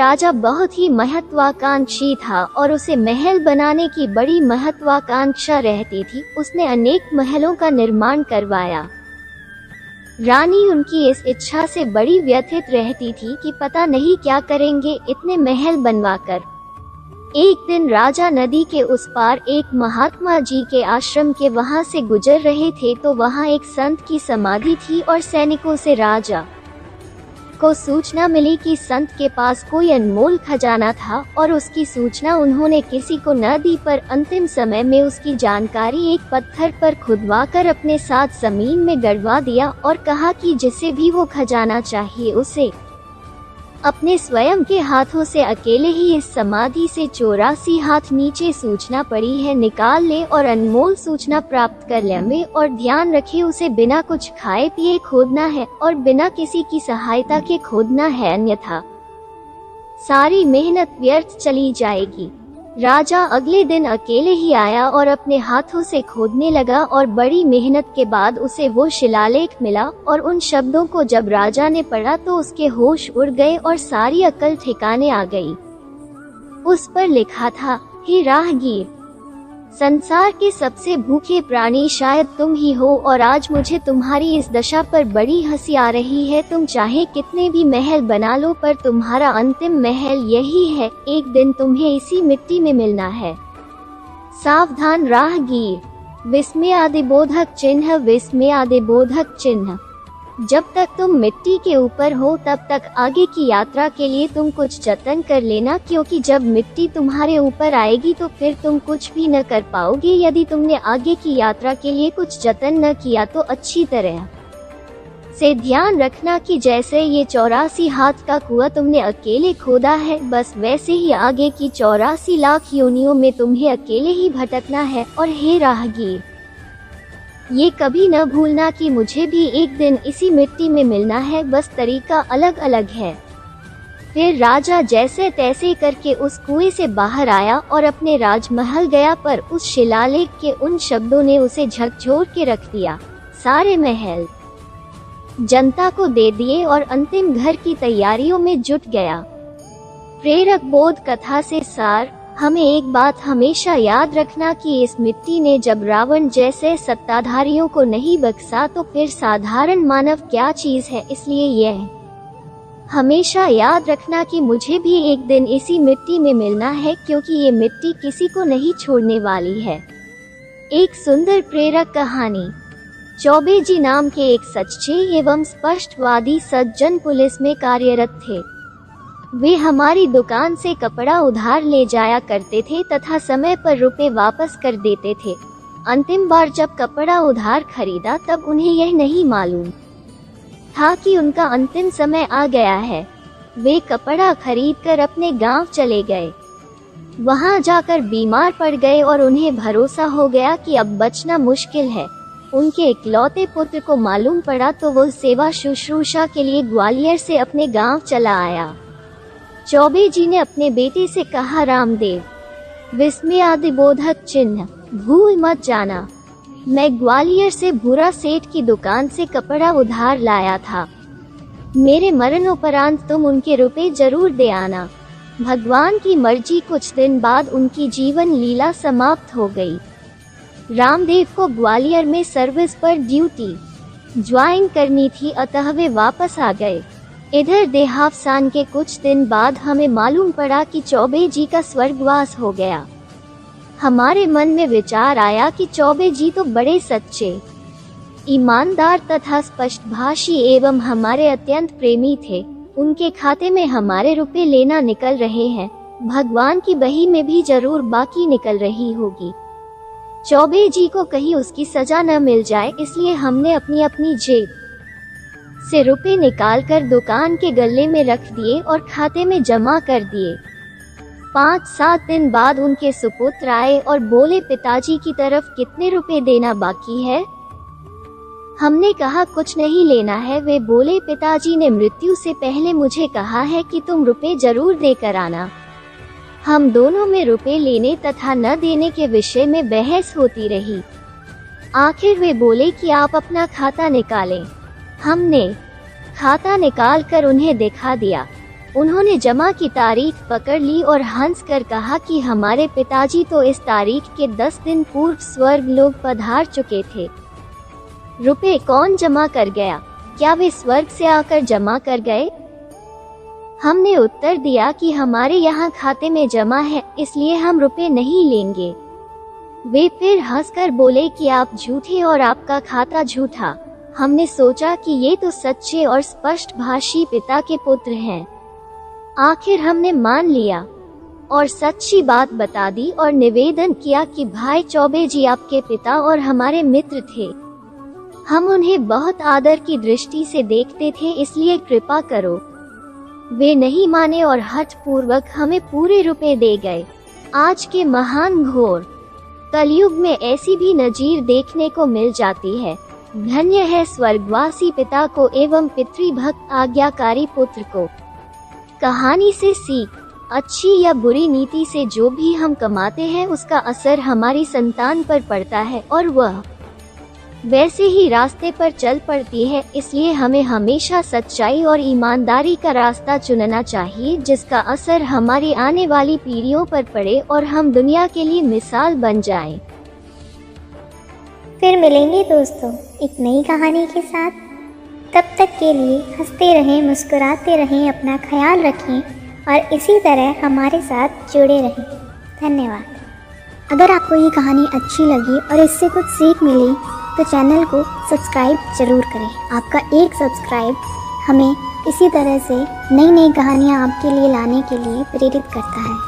राजा बहुत ही महत्वाकांक्षी था और उसे महल बनाने की बड़ी महत्वाकांक्षा रहती थी। उसने अनेक महलों का निर्माण करवाया। रानी उनकी इस इच्छा से बड़ी व्यथित रहती थी कि पता नहीं क्या करेंगे इतने महल बनवाकर। एक दिन राजा नदी के उस पार एक महात्मा जी के आश्रम के वहां से गुजर रहे थे तो वहां एक संत की समाधि थी और सैनिकों से राजा को सूचना मिली कि संत के पास कोई अनमोल खजाना था और उसकी सूचना उन्होंने किसी को न दी, पर अंतिम समय में उसकी जानकारी एक पत्थर पर खुदवाकर अपने साथ जमीन में गड़वा दिया और कहा कि जिसे भी वो खजाना चाहिए उसे अपने स्वयं के हाथों से अकेले ही इस समाधि से 84 हाथ नीचे सूचना पड़ी है निकाल ले और अनमोल सूचना प्राप्त कर ले। और ध्यान रखे उसे बिना कुछ खाए पिए खोदना है और बिना किसी की सहायता के खोदना है, अन्यथा सारी मेहनत व्यर्थ चली जाएगी। राजा अगले दिन अकेले ही आया और अपने हाथों से खोदने लगा और बड़ी मेहनत के बाद उसे वो शिलालेख मिला और उन शब्दों को जब राजा ने पढ़ा तो उसके होश उड़ गए और सारी अकल ठिकाने आ गई। उस पर लिखा था, हे राहगीर, संसार के सबसे भूखे प्राणी शायद तुम ही हो और आज मुझे तुम्हारी इस दशा पर बड़ी हंसी आ रही है। तुम चाहे कितने भी महल बना लो पर तुम्हारा अंतिम महल यही है, एक दिन तुम्हें इसी मिट्टी में मिलना है। सावधान राहगीर, विस्मयादिबोधक चिन्ह, विस्मयादिबोधक चिन्ह। जब तक तुम मिट्टी के ऊपर हो तब तक आगे की यात्रा के लिए तुम कुछ जतन कर लेना, क्योंकि जब मिट्टी तुम्हारे ऊपर आएगी तो फिर तुम कुछ भी न कर पाओगे। यदि तुमने आगे की यात्रा के लिए कुछ जतन न किया तो अच्छी तरह से ध्यान रखना कि जैसे ये 84 हाथ का कुआं तुमने अकेले खोदा है, बस वैसे ही आगे की 84 लाख योनियों में तुम्हें अकेले ही भटकना है। और हे राहगीर, ये कभी न भूलना कि मुझे भी एक दिन इसी मिट्टी में मिलना है, बस तरीका अलग अलग है। फिर राजा जैसे तैसे करके उस कुएं से बाहर आया और अपने राजमहल गया, पर उस शिलालेख के उन शब्दों ने उसे झकझोर के रख दिया। सारे महल जनता को दे दिए और अंतिम घर की तैयारियों में जुट गया। प्रेरक बोध कथा से सार, हमें एक बात हमेशा याद रखना कि इस मिट्टी ने जब रावण जैसे सत्ताधारियों को नहीं बख्शा तो फिर साधारण मानव क्या चीज है। इसलिए यह हमेशा याद रखना कि मुझे भी एक दिन इसी मिट्टी में मिलना है, क्योंकि ये मिट्टी किसी को नहीं छोड़ने वाली है। एक सुंदर प्रेरक कहानी। चौबे जी नाम के एक सच्चे एवं स्पष्टवादी सज्जन पुलिस में कार्यरत थे। वे हमारी दुकान से कपड़ा उधार ले जाया करते थे तथा समय पर रुपए वापस कर देते थे। अंतिम बार जब कपड़ा उधार खरीदा तब उन्हें यह नहीं मालूम था कि उनका अंतिम समय आ गया है। वे कपड़ा खरीदकर अपने गांव चले गए। वहां जाकर बीमार पड़ गए और उन्हें भरोसा हो गया कि अब बचना मुश्किल है। उनके इकलौते पुत्र को मालूम पड़ा तो वो सेवा शुश्रूषा के लिए ग्वालियर से अपने गांव चला आया। चौबे जी ने अपने बेटे से कहा, रामदेव, विस्मयादिबोधक चिन्ह भूल मत जाना। मैं ग्वालियर से भूरा सेठ की दुकान से कपड़ा उधार लाया था। मेरे मरणोपरांत तुम उनके रुपए जरूर दे आना। भगवान की मर्जी, कुछ दिन बाद उनकी जीवन लीला समाप्त हो गई। रामदेव को ग्वालियर में सर्विस पर ड्यूटी ज्वाइन करनी थी, अतः वे वापस आ गए। इधर देहावसान के कुछ दिन बाद हमें मालूम पड़ा कि चौबे जी का स्वर्गवास हो गया। हमारे मन में विचार आया कि चौबे जी तो बड़े सच्चे, ईमानदार तथा स्पष्टभाषी एवं हमारे अत्यंत प्रेमी थे। उनके खाते में हमारे रुपए लेना निकल रहे हैं, भगवान की बही में भी जरूर बाकी निकल रही होगी। चौबे जी को कहीं उसकी सजा न मिल जाए, इसलिए हमने अपनी अपनी जेब से रुपए निकालकर दुकान के गल्ले में रख दिए और खाते में जमा कर दिए। 5-7 दिन बाद उनके सुपुत्र आए और बोले, पिताजी की तरफ कितने रुपए देना बाकी है? हमने कहा, कुछ नहीं लेना है। वे बोले, पिताजी ने मृत्यु से पहले मुझे कहा है कि तुम रुपए जरूर देकर आना। हम दोनों में रुपए लेने तथा न देने के विषय में बहस होती रही। आखिर वे बोले कि आप अपना खाता निकालें। हमने खाता निकालकर उन्हें दिखा दिया। उन्होंने जमा की तारीख पकड़ ली और हंसकर कहा कि हमारे पिताजी तो इस तारीख के 10 दिन पूर्व स्वर्ग लोक पधार चुके थे। रुपए कौन जमा कर गया? क्या वे स्वर्ग से आकर जमा कर गए? हमने उत्तर दिया कि हमारे यहाँ खाते में जमा है, इसलिए हम रुपए नहीं लेंगे। वे फिर हंसकर बोले कि आप झूठे और आपका खाता झूठा। हमने सोचा कि ये तो सच्चे और स्पष्ट भाषी पिता के पुत्र हैं। आखिर हमने मान लिया और सच्ची बात बता दी और निवेदन किया कि भाई चौबे जी आपके पिता और हमारे मित्र थे। हम उन्हें बहुत आदर की दृष्टि से देखते थे, इसलिए कृपा करो। वे नहीं माने और हठ पूर्वक हमें पूरे रुपए दे गए। आज के महान घोर कलयुग में ऐसी भी नजीर देखने को मिल जाती है। धन्य है स्वर्गवासी पिता को एवं पितृभक्त आज्ञाकारी पुत्र को। कहानी से सीख, अच्छी या बुरी नीति से जो भी हम कमाते हैं उसका असर हमारी संतान पर पड़ता है और वह वैसे ही रास्ते पर चल पड़ती है। इसलिए हमें हमेशा सच्चाई और ईमानदारी का रास्ता चुनना चाहिए, जिसका असर हमारी आने वाली पीढ़ियों पर पड़े और हम दुनिया के लिए मिसाल बन जाएं। फिर मिलेंगे दोस्तों एक नई कहानी के साथ। तब तक के लिए हंसते रहें, मुस्कुराते रहें, अपना ख्याल रखें और इसी तरह हमारे साथ जुड़े रहें। धन्यवाद। अगर आपको ये कहानी अच्छी लगी और इससे कुछ सीख मिली तो चैनल को सब्सक्राइब ज़रूर करें। आपका एक सब्सक्राइब हमें इसी तरह से नई नई कहानियाँ आपके लिए लाने के लिए प्रेरित करता है।